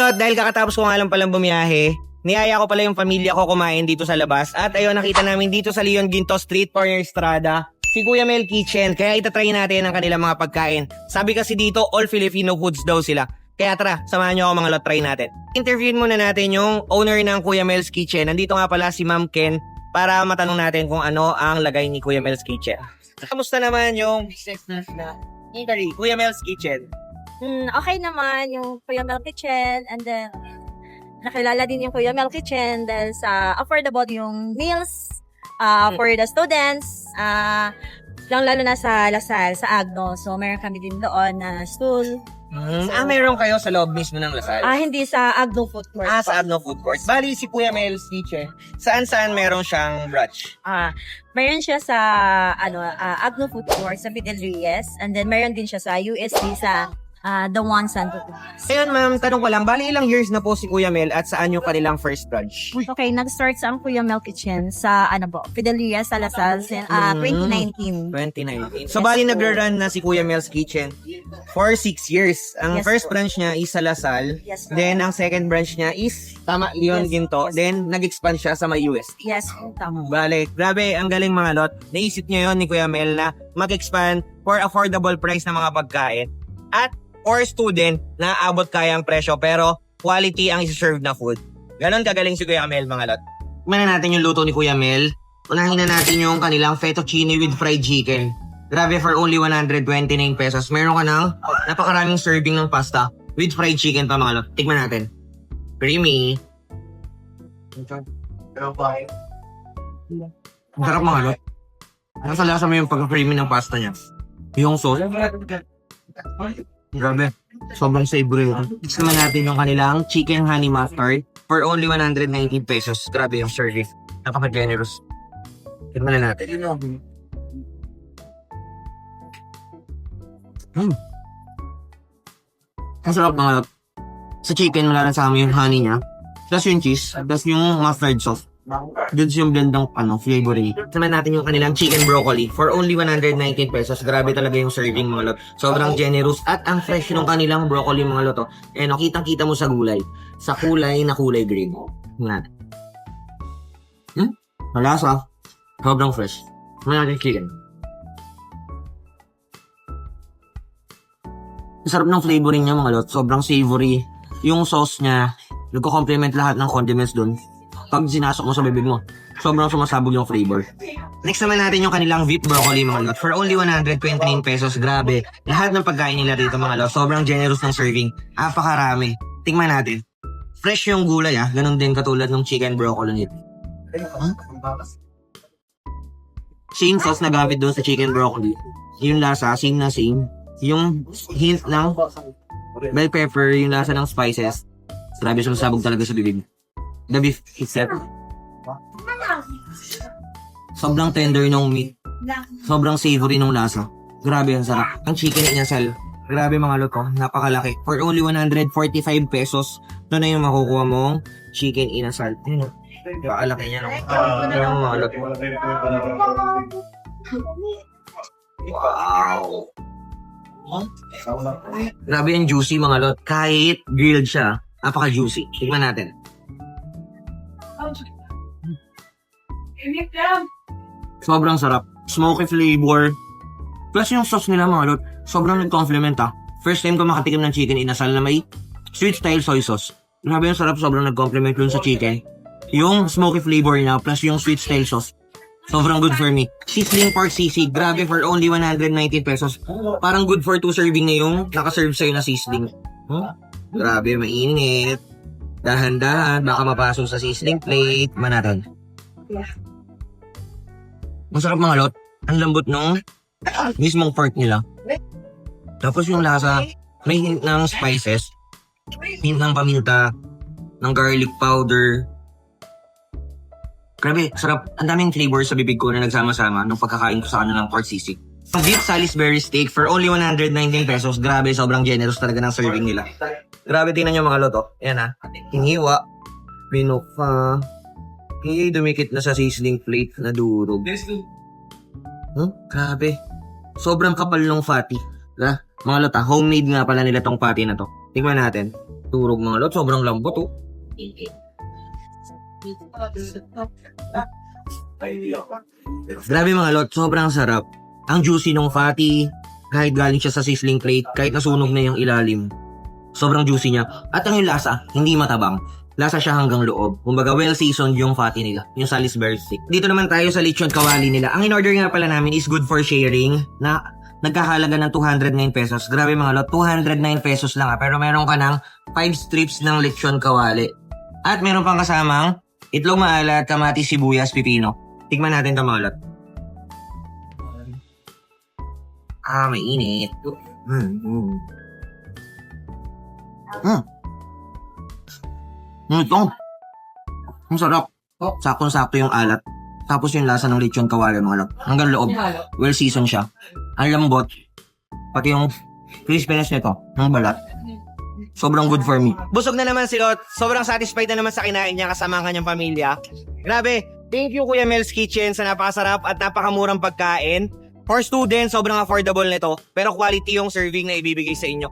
Lot, dahil kakatapos ko nga lang palang bumiyahe, niyaya ko pala yung pamilya ko kumain dito sa labas. At ayun, nakita namin dito sa Leon Ginto Street, Corner Estrada, si Kuya Mel Kitchen. Kaya itatry natin ang kanilang mga pagkain. Sabi kasi dito, all Filipino foods daw sila. Kaya tara, samahan nyo ako mga lot, try natin. Interviewin muna natin yung owner ng Kuya Mel's Kitchen. Nandito nga pala si Ma'am Ken para matanong natin kung ano ang lagay ni Kuya Mel's Kitchen. Kamusta naman yung business na Kuya Mel's Kitchen? Okay naman yung Kuya Mel Kitchen, and then nakilala din yung Kuya Mel Kitchen dahil sa affordable yung meals for the students, lalo na sa Lasal, sa Agno. So meron kami din doon na stool. Meron kayo sa loob mismo ng Lasal? Hindi sa Agno Food Court. Sa Agno Food Court. Bali, si Kuya Mel's Kitchen, saan meron siyang branch? Mayroon siya sa Agno Food Court sa Fidelries, and then mayroon din siya sa USD sa The One Santo Tomas. Ayun ma'am, tanong ko lang, bali ilang years na po si Kuya Mel at saan yung kanilang first branch? Okay, nag-start sa ang Kuya Mel Kitchen sa Fidelries sa Lasal 2019. 2019. So bali nagra-run na si Kuya Mel's Kitchen for 6 years. Ang Yes, first po. branch niya is sa Lasal. Yes, po. Then ang second branch niya is Leon Yes, Ginto. yes. Then nag-expand siya sa may US. Yes, tama. Bale, grabe, ang galing mga lot. Naisip niya yon ni Kuya Mel na mag-expand for affordable price na mga pagkain. At for student na abot kayang presyo pero quality ang isi-serve na food. Ganon kagaling si Kuya Mel mga lot. Tingnan natin yung luto ni Kuya Mel. Unahin na natin yung kanilang fettuccine with fried chicken. Grabe, for only 129 pesos. Meron ka ng napakaraming serving ng pasta with fried chicken pa mga lot. Tikman natin. Creamy. Ang sarap mga lot. Nasa lasa mo yung pagka-creamy ng pasta niya. Yung sauce. Grabe. Sobrang savory. Next naman natin yung kanilang chicken honey mustard for only 119 pesos. Grabe yung service. Napaka-generous. Tignan na natin. Ang sarap mga lot. Sa chicken, malalasama yung honey niya. Plus yung cheese. Plus yung mustard sauce. Doon yung blend ng flavoring. Naman natin yung kanilang chicken broccoli for only 119 pesos. Grabe talaga yung serving mga lot. Sobrang generous at ang fresh ng kanilang broccoli mga lot. Kitang-kita mo sa gulay. Sa kulay na kulay green. Tingnan. Malasa. Sobrang fresh. Naman natin chicken. Ang sarap ng flavoring niya mga lot. Sobrang savory. Yung sauce niya, nagko-complement lahat ng condiments doon. Pag sinasok mo sa bibig mo, sobrang sumasabog yung flavor. Next naman natin yung kanilang beef broccoli mga lot. For only 129 pesos, grabe. Lahat ng pagkain nila dito mga lot, sobrang generous ng serving. Napakarami. Tingnan natin. Fresh yung gulay ganun din katulad ng chicken broccoli nito. Same sauce na gamit doon sa chicken broccoli. Yung lasa, same na same. Yung hint ng bell pepper, yung lasa ng spices. Grabe, sumasabog talaga sa bibig. The beef itself. Sobrang tender ng meat. Sobrang savory ng lasa. Grabe, ang sarap. Ang chicken inasal. Grabe mga loto, napakalaki. For only 145 pesos, ito na yung makukuha mong chicken inasal. Napakalaki niya. Ang mga loto. Wow! Grabe yung juicy mga lot. Kahit grilled siya, napaka-juicy. Tignan natin. Sobrang sarap. Smoky flavor. Plus yung sauce nila mga lot, sobrang nag-complement First time ko makatikim ng chicken inasal na may sweet style soy sauce. Grabe yung sarap, sobrang nag-complement dun sa chicken. Yung smoky flavor niya plus yung sweet style sauce. Sobrang good for me. Sizzling pork sisig. Grabe, for only 119 pesos. Parang good for 2 serving na yung nakaserve sa'yo na sizzling. Grabe, mainit. Dahan-dahan, baka mapasok sa sizzling plate. Manatan. Masarap mga lot. Ang lambot nung mismong pork nila. Tapos yung lasa, may hint ng spices. Hint ng paminta. Ng garlic powder. Grabe, sarap. Ang daming flavor sa bibig ko na nagsama-sama nung pagkakain ko sa kanilang pork sisig. Beef Salisbury steak for only 119 pesos. Grabe, sobrang generous talaga ng serving nila. Grabe, tingnan nyo mga loto. Ayan hiniwa. Binuka. Dumikit na sa sizzling plate na durog. Grabe. Sobrang kapal ng fatty. Mga lota, homemade nga pala nila tong patty na to. Tingnan natin. Turog mga lot, sobrang lambot oh. Grabe mga lot, sobrang sarap. Ang juicy nung fatty, kahit galing siya sa sizzling plate, kahit nasunog na yung ilalim. Sobrang juicy niya. At ang yung lasa, hindi matabang. Lasa siya hanggang loob. Kumbaga, well-seasoned yung fatty nila. Yung Salisbury stick. Dito naman tayo sa lechon kawali nila. Ang in-order nga pala namin is good for sharing na nagkahalaga ng 209 pesos. Grabe mga lot, 209 pesos lang pero meron ka ng 5 strips ng lechon kawali. At meron pang kasamang itlog maalat, kamatis, sibuyas, pipino. Tikman natin ito mga lot. May init. Ito. Ang sarap. Sakong-sakto yung alat. Tapos yung lasa ng lechon kawali mga lot. Hanggang loob. Well seasoned siya. Ang lambot. Pati yung crispiness nito. Ang balat. Sobrang good for me. Busog na naman si Lot. Sobrang satisfied na naman sa kinain niya kasama ang kanyang pamilya. Grabe. Thank you Kuya Mel's Kitchen sa napakasarap at napakamurang pagkain. For students, sobrang affordable nito. Pero quality yung serving na ibibigay sa inyo.